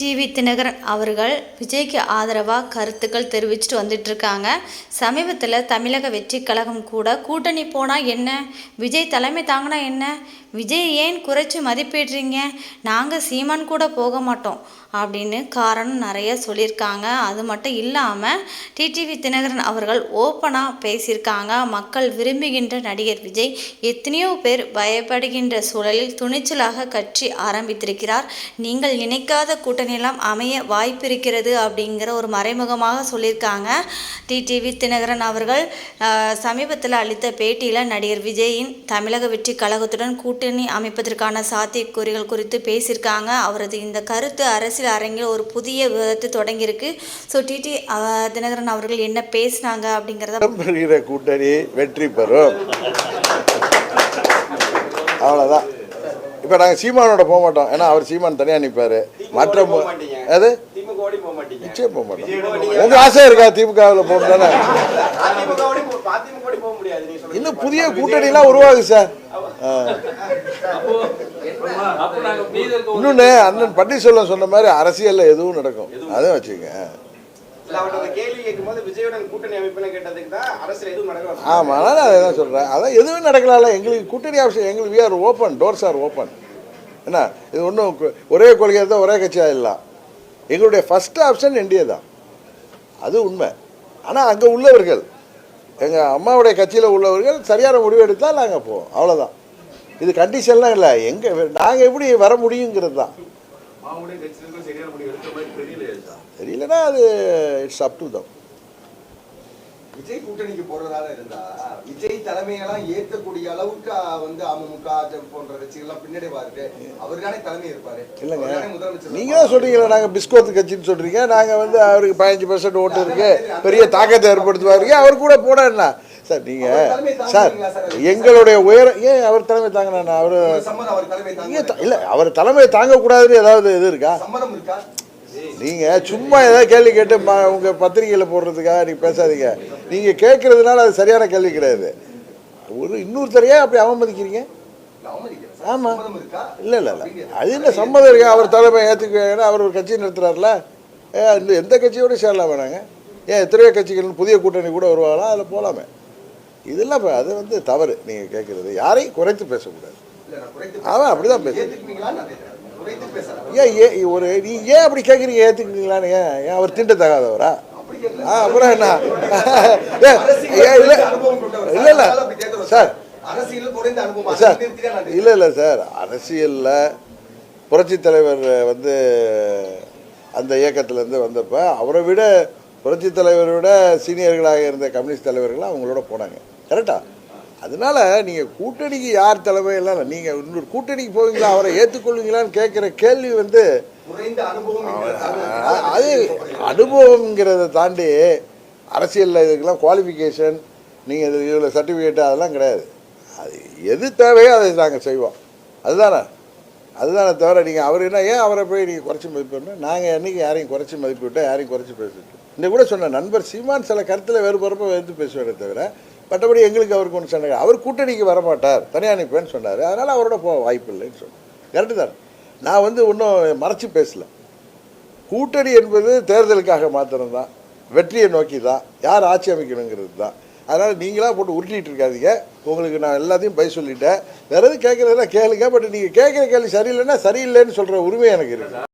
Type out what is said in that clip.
TV Dinakaran அவர்கள் விஜய்க்கு ஆதரவாக கருத்துக்கள் தெரிவிச்சுட்டு வந்துட்டு இருக்காங்க. சமீபத்தில் தமிழக வெற்றி கழகம் கூட கூட்டணி போனால் என்ன, விஜய் தலைமை தாங்கினா என்ன, விஜய் ஏன் குறைச்சி மதிப்பிடுறீங்க, நாங்கள் சீமான் கூட போக மாட்டோம் அப்படின்னு காரணம் நிறைய சொல்லியிருக்காங்க. அது மட்டும் இல்லாமல் டிடிவி தினகரன் அவர்கள் ஓப்பனாக பேசியிருக்காங்க. மக்கள் விரும்புகின்ற நடிகர் விஜய் எத்தனையோ பேர் பயப்படுகின்ற சூழலில் துணிச்சலாக கட்சி ஆரம்பித்திருக்கிறார். நீங்கள் நினைக்காத கூட்டணியெல்லாம் அமைய வாய்ப்பு இருக்கிறது அப்படிங்கிற ஒரு மறைமுகமாக சொல்லியிருக்காங்க. டிடிவி தினகரன் அவர்கள் சமீபத்தில் அளித்த பேட்டியில் நடிகர் விஜயின் தமிழக வெற்றி கழகத்துடன் கூட்டணி அமைப்பதற்கான சாத்தியக்கூறுகள் குறித்து பேசியிருக்காங்க. அவரது இந்த கருத்து அரசியல் அரங்கில் ஒரு புதிய விவாதத்தை தொடங்கியிருக்கு. ஸோ டிடி தினகரன் அவர்கள் என்ன பேசினாங்க அப்படிங்கிறத கூட்டணி வெற்றி பெறும், அவ்வளோதான். இப்போ நாங்கள் சீமானோட போக மாட்டோம், ஏன்னா அவர் சீமான் தனியாக நிற்பார். மற்ற அது நிச்சயம் போக மாட்டோம். உங்கள் ஆசை இருக்கா திமுகவில் போகணும் தானே? இன்னும் புதிய கூட்டணிலாம் உருவாகுது சார். இன்னொன்று அண்ணன் பன்னீர்செல்வம் சொன்ன மாதிரி அரசியலில் எதுவும் நடக்கும், அதான் வச்சுங்க. ஆமாம், அதனால் அதை தான் சொல்கிறேன். அதான் எதுவும் நடக்கலாம்ல. எங்களுக்கு கூட்டணி அவசியம், எங்களுக்கு we are open, doors are open. என்ன இது ஒன்றும் ஒரே கொள்கையாக தான் ஒரே கட்சியாக இல்லை. எங்களுடைய ஃபஸ்ட்டு ஆப்ஷன் என்டிஏ தான், அது உண்மை. ஆனால் அங்கே உள்ளவர்கள், எங்கள் அம்மாவுடைய கட்சியில் உள்ளவர்கள் சரியான முடிவு எடுத்தால் நாங்கள் போவோம், அவ்வளோதான். இது கண்டிஷன்லாம் இல்லை. எங்கே நாங்கள் எப்படி வர முடியுங்கிறது தான். தெரியலன்னா அது it's up to them. Vijay கூட்டணிக்கு போறதால இருந்தா விஜய் தலைமையெல்லாம் ஏற்கக்கூடிய அளவுக்கு அமமுக போன்ற கட்சிகள்லாம் பின்னாடி பாருங்க, அவருக்கானே தலைமை இருப்பாரு. இல்லைங்க, நீங்க தான் சொல்றீங்களா நாங்க பிஸ்கோத்து கட்சின்னு சொல்றீங்க. நாங்க அவருக்கு 15% ஓட்டு இருக்கு, பெரிய தாக்கத்தை ஏற்படுத்துவாருங்க. அவர் கூட போட என்ன சார் நீங்க சார் எங்களுடைய உயரம் ஏன் அவர் தலைமை தாங்கினா அவரு இல்ல, அவர் தலைமை தாங்கக்கூடாதுன்னு ஏதாவது இது இருக்கா? நீங்க சும்மா ஏதாவது கேள்வி கேட்டு உங்க பத்திரிகையில போடுறதுக்காக நீங்க பேசாதீங்க. நீங்க கேட்கறதுனால அது சரியான கேள்வி கிடையாது. ஒரு இன்னொருத்தரையே அப்படி அவமதிக்கிறீங்க. ஆமா, இல்ல இல்ல இல்ல, அது என்ன சம்மதம் இருக்கா? அவர் தலைமை ஏற்றுக்க, அவர் ஒரு கட்சி நடத்துறாருல, எந்த கட்சியோட சேரலாம் வேணாங்க. ஏன் எத்தனையோ கட்சிகள் புதிய கூட்டணி கூட வருவாங்களா, அதில் போகலாமே. இதெல்லாம் அது தவறு. நீங்க கேட்கறது யாரையும் குறைத்து பேசக்கூடாது. அவன் அப்படிதான் பேசுறேன். ஒரு நீ ஏன் அப்படி கேட்குறீங்க, ஏற்றுக்கிறீங்களான்னு? ஏன் அவர் தீண்டத்தகாதவரா? அப்புறம் என்ன? இல்லை இல்லை இல்லை சார், சார் இல்லை இல்லை சார், அரசியலில் புரட்சி தலைவர் அந்த இயக்கத்திலேருந்து வந்தப்போ அவரை விட புரட்சி தலைவரை விட சீனியர்களாக இருந்த கம்யூனிஸ்ட் தலைவர்கள் அவங்களோட போனாங்க, கரெக்டா? அதனால நீங்கள் கூட்டணிக்கு யார் தலைமையெல்லாம் நீங்கள் இன்னொரு கூட்டணிக்கு போவீங்களா, அவரை ஏற்றுக்கொள்வீங்களான்னு கேட்குற கேள்வி அது அனுபவங்கிறத தாண்டி அரசியலில் இதுக்கெல்லாம் குவாலிஃபிகேஷன், நீங்கள் இதில் சர்டிஃபிகேட்டு அதெல்லாம் கிடையாது. அது எது தேவையோ அதை நாங்கள் செய்வோம், அதுதானே தவிர நீங்கள் அவர் என்ன ஏன் அவரை போய் நீங்கள் குறைச்சி மதிப்பிடணும்? நாங்கள் என்றைக்கு யாரையும் குறைச்சி மதிப்பிவிட்டோம், யாரையும் குறைச்சி பேசிவிட்டோம். இந்த கூட சொன்ன நண்பர் சீமான் சில கருத்தில் வேறுபறப்ப எடுத்து பேசுவேனே தவிர மற்றபடி எங்களுக்கு அவருக்கு ஒன்று சொன்னாங்க. அவர் கூட்டணிக்கு வரமாட்டார், தனியாக நிற்பேன்னு சொன்னார். அதனால் அவரோட போக வாய்ப்பு இல்லைன்னு சொன்னேன். கரெக்டு தான். நான் ஒன்றும் மறைச்சி பேசலை. கூட்டணி என்பது தேர்தலுக்காக மாத்திரம்தான், வெற்றியை நோக்கி தான், யார் ஆட்சி அமைக்கணுங்கிறது தான். அதனால் நீங்களாக போட்டு உருட்டிகிட்டு இருக்காதீங்க. உங்களுக்கு நான் எல்லாத்தையும் பை சொல்லிட்டேன். வேறு எதுவும் கேட்குறதுனா கேளுங்க. பட் நீங்கள் கேட்குற கேள்வி சரியில்லைன்னா சரியில்லைன்னு சொல்கிற உரிமை எனக்கு இருக்குது.